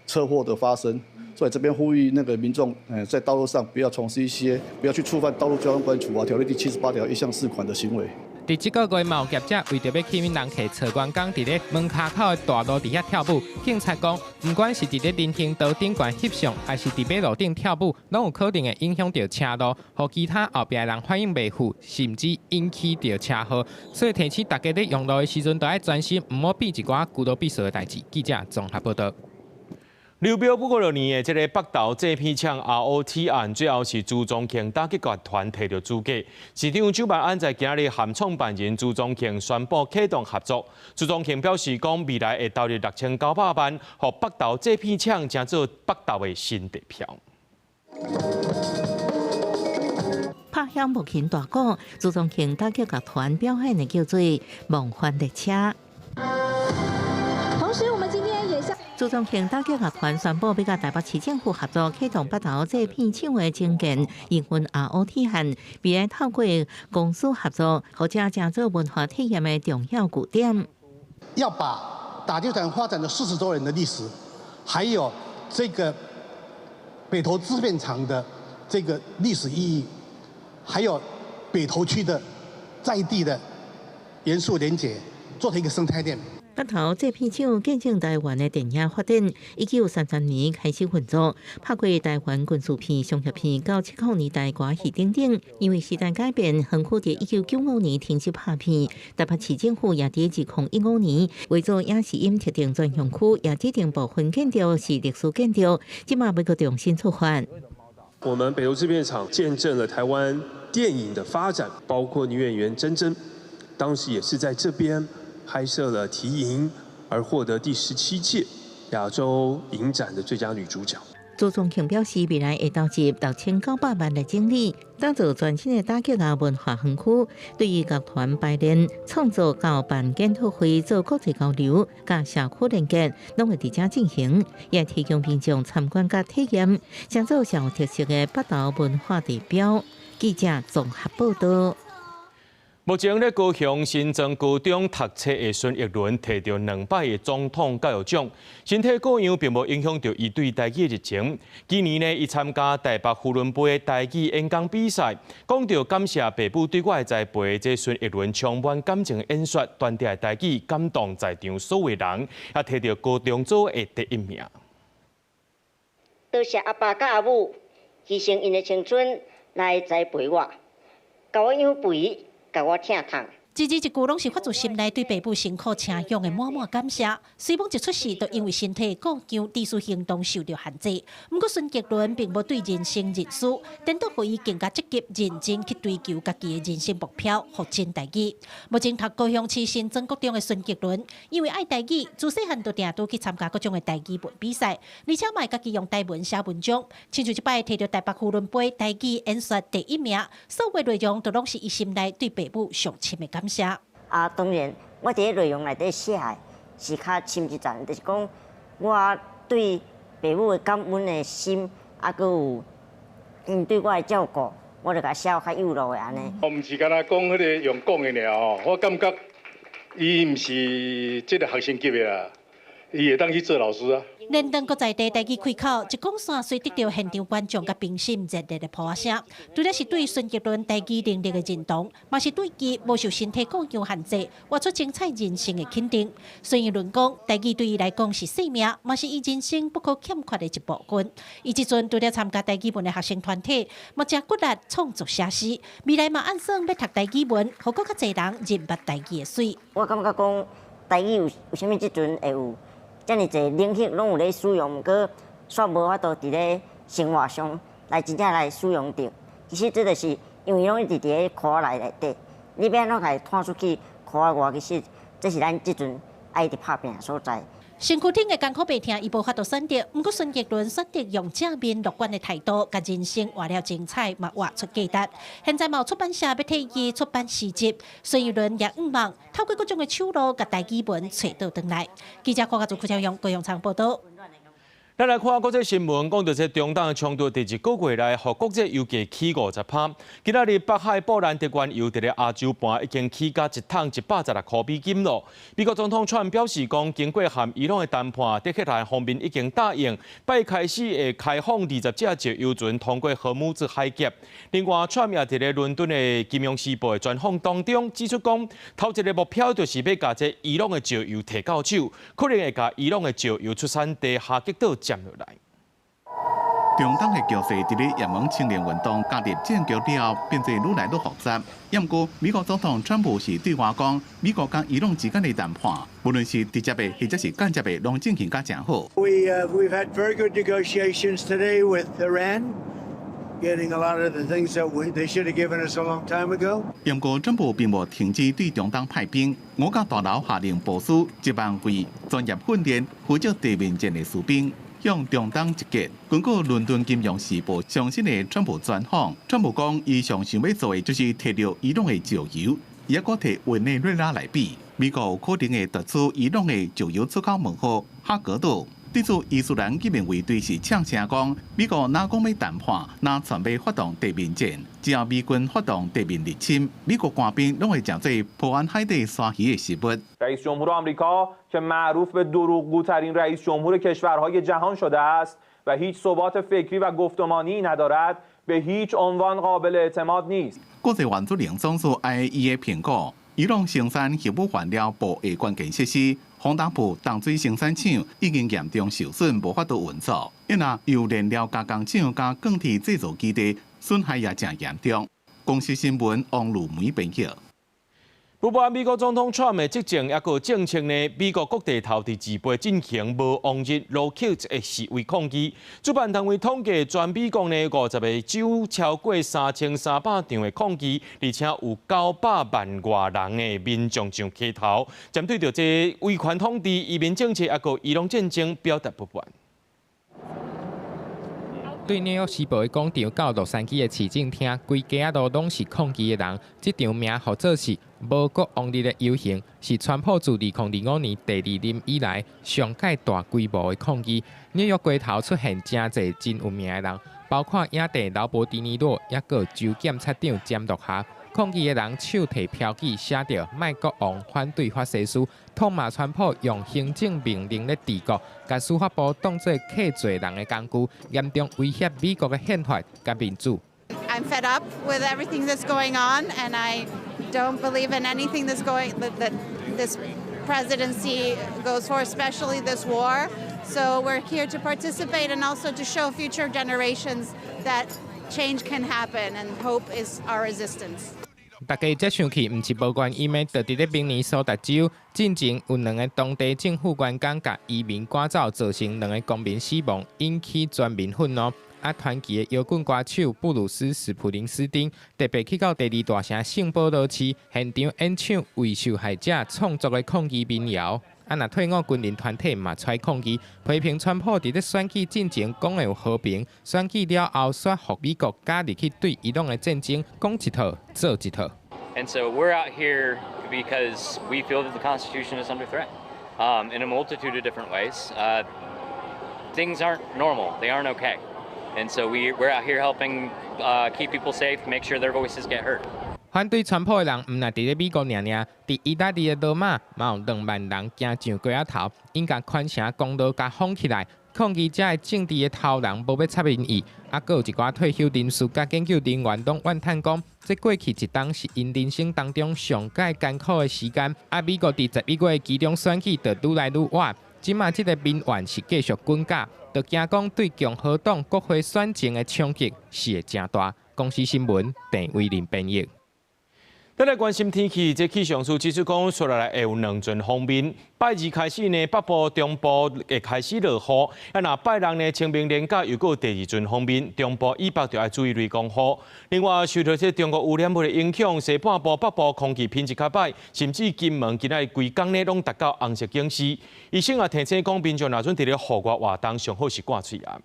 车祸的发生。所以这边呼吁那个民众，在道路上不要从事一些不要去触犯《道路交通管理处罚条例》第78条1项4款的行为。伫这个月，有业者为着要吸引人客侧观港伫咧门卡口的大路底下跳舞，警察讲，不管是伫咧人行道顶悬翕相，还是伫马路顶跳舞，拢有可能会影响到车路，互其他后壁的人反应袂赴，甚至引起到车祸。所以提醒大家咧用路的时阵，都要专心，唔好比一寡孤多必死的代志。记者综合报道。流标不过6年的这个北投这片枪 ROT 案，最后是朱宗庆打击集团摕到资格。市长周万安在今日和创办人朱宗庆宣布启动合作。朱宗庆表示讲，未来会投入6900万，和北投这片枪成做北投的新地票。拍拍响木琴大鼓，朱宗庆打击乐团表演的叫做《梦幻列车》。同时，我们今天也向朱宗庆打击乐团宣布，要甲台北市政府合作启动北投这片厂的增建营运 ROT 项，未来透过公司合作，或者加做文化体验的重要据点。要把打击团发展的40多年的历史，还有这个北投制片厂的这个历史意义，还有北投区的在地的元素连结，做成一个生态链。北投这片厂见证台湾的电影发展，1933年开始运作，拍过台湾军事片、商业片，到70年代歌戏等等。因为时代改变，横khu在1995年停止拍片，台北市政府也在2015年为做影视音特定专项区，也指定部分建筑是历史建筑，今嘛要个重新出发。我们北投制片厂见证了台湾电影的发展，包括女演员珍珍，当时也是在这边拍摄了《提银》，而获得第17届亚洲影展的最佳女主角。朱宗庆表示，未来会投入6900万的精力，打造全新的打击乐文化园区，对于乐团排练、创作到办研讨会、做国际交流、甲社区连接，拢会伫遮进行，也提供民众参观甲体验，创造上有特色的北投文化地标。记者综合报道。目前咧高雄新庄高中读册的孙奕伦摕到2摆的总统教育奖，身体各样并无影响到伊对台语的热情。今年呢，伊参加台北扶轮杯的台语演讲比赛，讲到感谢爸母对我的栽培，这孙奕伦充满感情的演说，传递台语感动在场所有人，也摕到高中组的第1名。多谢阿爸甲阿母牺牲因的青春来栽培我，甲我养肥。甲我疼痛。字字一句拢是发自心内对爸母辛苦请养的满满感谢。虽梦一出世，就因为身体故障，致使行动受到限制。不过孙杰伦并无对人生认输，颠倒互伊更加积极认真去追求家己的人生目标，复振台语。目前读高雄市新庄国中的孙杰伦，因为爱台语，自细汉就定都去参加各种的台语文比赛，而且嘛家己用台文写文章，亲像一摆摕到台北扶轮杯台语演说第1名，所有内容都拢是伊心内对爸母上深的感谢。当然，我伫个内容内底写的是较深一层，就是讲我对爸母的感恩的心，还佫有因对我的照顾，我就甲写较有路的安尼。我毋是干那讲迄个用讲的尔吼，我感觉伊毋是即个学生级的啦，伊会当去做老师啊。连登国在地台语开口，一讲线虽得到现场观众甲评审热烈的呼声，除了是对孙杰伦台语能力的认同，嘛是对伊无受身体各样限制，活出精彩人生的肯定。孙奕伦讲，台语对伊来讲是生命，嘛是伊人生不可欠缺的一部分。伊即阵除了参加台语文的学生团体，嘛正骨力创作写诗，未来嘛按算要读台语文，互更较侪人认捌台语的水。我感觉讲台语有啥物即阵会有。遮尔侪领域拢有咧使用，毋过煞无法度伫咧生活上来真正来使用着。其实这就是因为拢一直伫咧课内底，你要安怎来拖出去课外，其实这是咱即阵爱伫拍拼的所在。身躯顶的艰苦白疼，伊无法度选择，不过孙杰伦选择用正面乐观的态度，甲人生活了精彩，嘛活出价值。现在有出版社要替伊出版诗集，孙奕伦也望透过各种的手路，甲台语文找到回来。记者柯家祖、柯超勇、高雄场报道。咱来看国际新闻，讲到这中东的冲突，第一个月来，互国际油价起50%。今仔日北海布兰特原油伫咧亚洲盘已经起价1桶116块美金咯。美国总统川表示讲，经过和伊朗的谈判，德黑兰方面已经答应拜开始会开放20只石油船通过荷姆兹海峡。另外，川也伫咧伦敦的《金融时报》的专访当中指出讲，头一个目标就是要把这伊朗的石油摕到手，可能会把伊朗的石油出产地下激到。降落来。中东的局势伫咧也门青年运动加入战局了后，变得愈来愈复杂。不过，美国总统川普是对外讲，美国跟伊朗之间的谈判，无论是直接的或者是间接的，拢进行甲正好。We've had very good negotiations today with Iran. Getting a lot of the things that they should have given us a long time ago. 不过，川普并无停止对中东派兵，我甲大楼下令部署1万位专业训练、负责地面战的士兵。向中东一击。根据伦敦金融时报上新的川普专访，川普讲伊上想要做的就是摕到伊朗的石油，也搁摕委内瑞拉来比，美国可能会夺取伊朗的石油出口门户哈格岛。对此，伊斯兰革命卫队是呛声讲，美国哪讲要谈判，哪准备发动地面战，只要美军发动地面入侵，美国官兵拢会真做破案海底鲨鱼的食物。رئیس جمهور آمریکا که معروف به دروغگوترین رئیس جمهور کشورهای جهان شده است و هیچ ثبات فکری و گفتمانی ندارد به هیچ عنوان قابل اعتماد نیست. 国际原子能总署 IAEA 评估，伊朗生产核武原料部的关键设施。红岛埔淡水生产厂已经严重受损，无法度运作。因那由燃料加工厂加钢铁制造基地损害也真严重。公司新闻王路梅编辑。不过，美国总统川的执政也个政策呢，美国各地头伫自备进行无往日路口的示威抗议。主办单位统计，全美国呢50个州超过3300场的抗议，而且有900万外人的民众上街头，针对着这威权统治、移民政策也个伊朗战争表达不满。对纽约时报的广场到洛杉矶的市政厅，规街道拢是抗议的人。这场名号做是无国往日的游行，是川普自2025年第2任以来上届大规模的抗议。纽约街头出现真侪真有名的人，包括影帝劳勃迪尼洛，也个州检察长詹洛夏。抗议的人手提标语，写着“卖国王反对法西斯”，痛骂川普用行政命令咧治国，甲司法部当作克罪人的工具，严重威胁美国的宪法甲民主。I'm fed up with everything that's going on, and I don't believe in anything that's that this presidency goes for, especially this war. So we're here to participate and also to show future generations that change can happen, and hope is our resistance. 大家才想起，毋是无关伊们，就伫咧明年苏达州进前有2个当地政府员工甲移民赶走，造成2个公民死亡，引起全民愤怒。团结的摇滚歌手布鲁斯·史普林斯汀特别去到第2大城圣保罗市现场演唱为受害者创作的抗议民谣。若退伍军人团体嘛出来抗议，批评川普伫咧选举进前讲的有和平，选举了后说服美国加入去对伊朗的战争，讲一套做一套。And so we're out here because we feel that the Constitution is under threat in a multitude of different ways. Things aren't normal; they aren't okay. And so we're out here helping keep people safe, make sure their voices get heard. 反对川普的人，毋但伫咧美国尔，伫意大利的罗马，嘛有2万人行上街仔头，因甲款城公路甲封起来。抗议者的政治的头人无要插民意，还佫有一寡退休人士甲研究人员拢怨叹讲，这过去一冬是因人生当中上界艰苦的时间。美国伫11月其中选举就愈来愈晚，即马即个民怨是继续滚价，就惊讲对共和党国会选情的冲击是会真大。公司新闻郑威廉编译。再来关心天气，这气象署指出讲，接下来会有2阵风面。拜2开始呢，北部、中部会开始落雨。那拜6呢，清明连假又有第2阵风面，中部以北就要注意雷公雨。另外，受到这中国污染物的影响，西半部、北部空气品质较歹，甚至金门今仔规工呢拢达到红色警示。医生也提醒讲，民众若准伫咧户外活动，上好是挂嘴暗。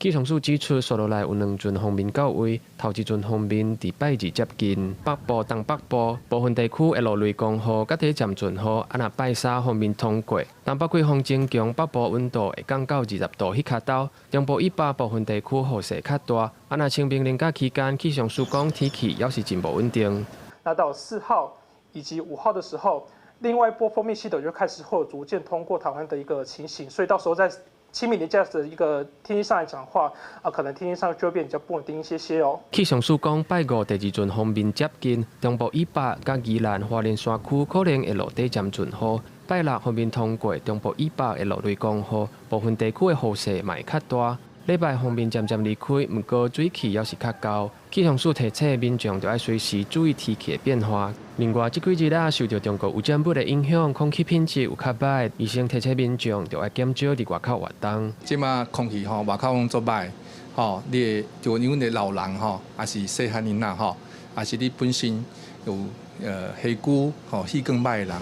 气象署指出，接落来有2阵风面到位，头一阵风面伫拜2接近北部、东北部部分地区会落雷公雨，甲第暂阵雨。若拜3风面通过，东北季风增强，北部温度会降到20度迄卡兜，中部以北部分地区雨势较大。若清明连假期间，气象署讲天气也是真不稳定。那到4号以及5号的时候，另外一波锋面系统就开始会有逐渐通过台湾的一个情形，所以到时候在清明连假的一个天气上来讲的话，可能天气上就会变比较不稳定一些哦。气象署讲，拜5第2阵风面接近，中部以北、甲宜兰花莲山区可能会落第暂阵雨。拜6风面通过，中部以北会落雷公雨，部分地区的雨势嘛会较大。礼拜风面渐渐离开，不过水汽也是较高。气象署提醒民众要随时注意天气的变化。另外，这几日受到中国污染物的影响，空气品质有较歹，医生提醒民众要减少伫外口活动。即马空气外口拢做歹，你就因为你老人还是细汉人啦，还是你本身有气管气更歹的人，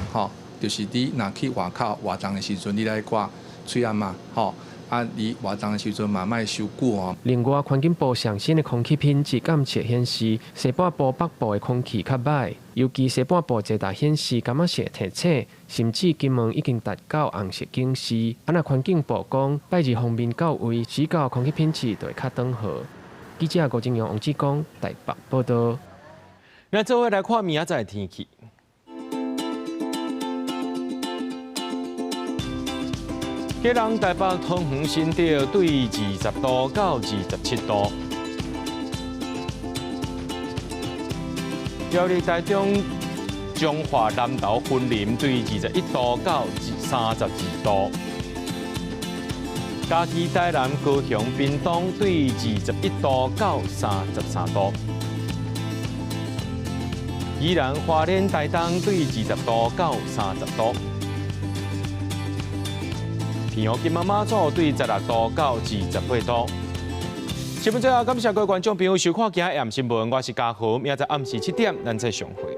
就是你若去外口活动的时阵，你来挂吹暗嘛，吼。啊，离活动的时阵嘛，莫伤久哦。另外，环境部上新的空气品质监测显示，西半部、北部的空气较歹，尤其西半部侪大显示感觉色提醒，甚至金门已经达到红色警示。啊，那环境部讲，拜日方面到位，时到空气品质就会较等好。记者郭正阳、王志光台北报道。那做伙来看明仔载天气。吉隆台北通远新潮对20度到27度，苗栗台中彰化南投云林对21度到32度，嘉义台南高雄屏东对21度到33度，宜兰花莲台东对20度到30度。平阳金马马祖对16度到28度。新闻最后，感谢各位观众朋友收看今日新闻，我是嘉豪，明仔暗时7点咱再相会。